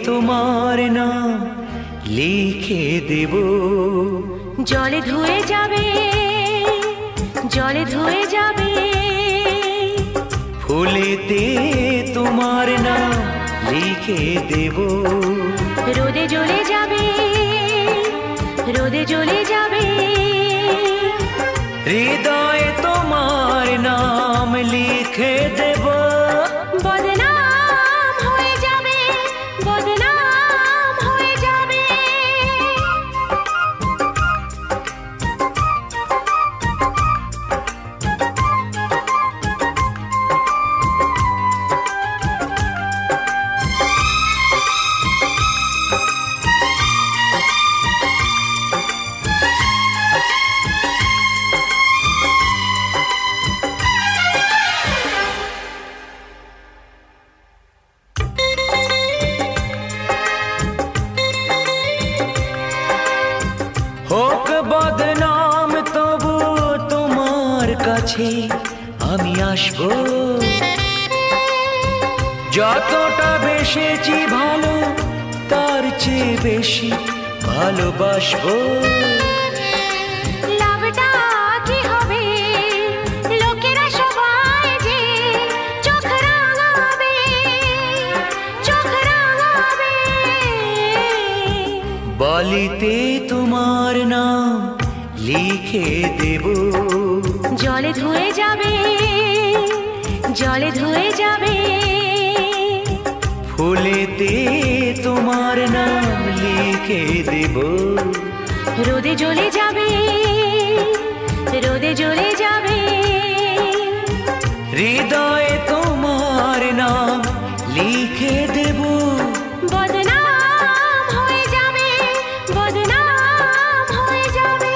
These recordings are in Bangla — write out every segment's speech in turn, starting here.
তোমার নাম লিখে দেব। জলে ধুয়ে যাবে, জলে ধুয়ে যাবে, ফুলেতে তোমার নাম লিখে দেব। রোদে জ্বলে যাবে, রোদে জ্বলে যাবে, হৃদয়ে তোমার নাম লিখে দেব। বদনাম হয়ে যাবে, বদনাম হয়ে যাবে। হোক বদনাম তবু তোমার কাছে আমি আসবো। যতটা বেসেছি ভালো তার চেয়ে বেশি ভালোবাসবো। লাভটা কি হবে, লোকেরা সবাই যে চোখ রাঙাবে, চোখ রাঙাবে। বালিতে তোমার নাম লিখে দেব। জলে ধুয়ে যাবে, জলে ধুয়ে যাবে, ফুলেতে তোমার নাম লিখে দেব। রোদে জ্বলে যাবে, রোদে জ্বলে যাবে, হৃদয়ে তোমার নাম লিখে দেব। বদনাম হয়ে যাবে, বদনাম হয়ে যাবে।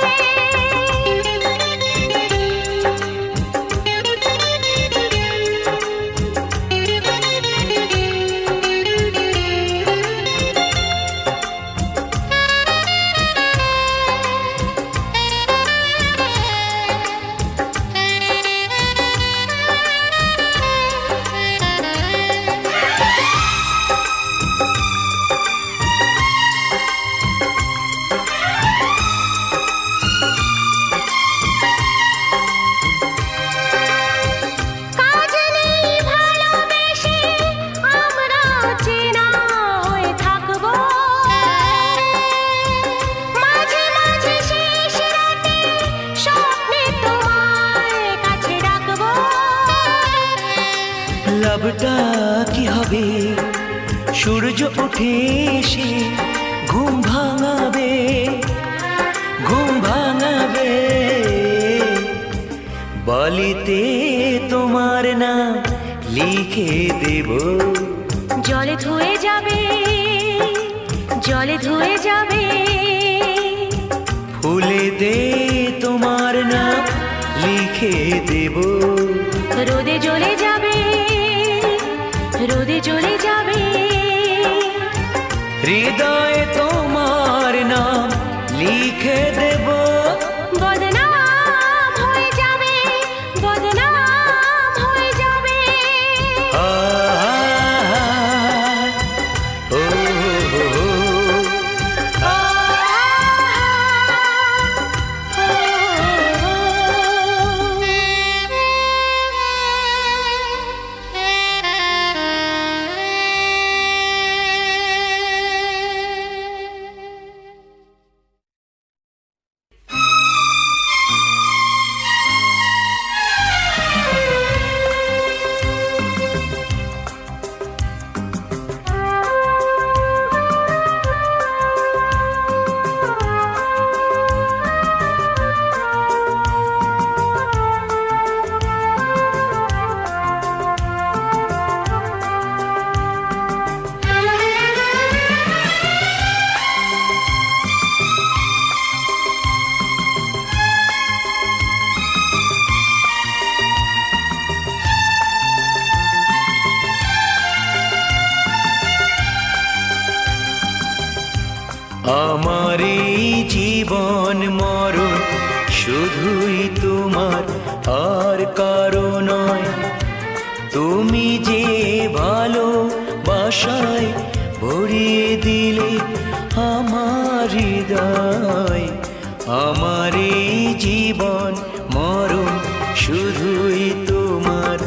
কাজ নেই ভালোবেসে আমরা চেনা হয়ে থাকবো, মাঝে মাঝে শেষ রাতে স্বপ্নে তোমার কাছে ডাকবো। লাভটা কি হবে, সূর্য উঠে এসে ঘুম ভাঙাবে, ঘুম ভাঙাবে। বালিতে তোমার নাম লিখে দেব। জলে ধুয়ে যাবে, জলে ধুয়ে যাবে, ফুলেতে তোমার নাম লিখে দেব। রোদে জ্বলে যাবে, রোদে জ্বলে যাবে, হৃদয়ে তোমার নাম লিখে দেব। বদনাম হয়ে যাবে, বদনাম হয়ে যাবে। আ, ও, আ, আমার এই জীবন মরণ শুধুই তোমার আর কারো নয়। তুমি যে ভালোবাসায় ভরিয়ে দিলে আমার হৃদয়। আমার এই জীবন মরণ শুধুই তোমার,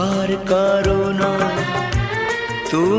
আর কারো নয়। তুমি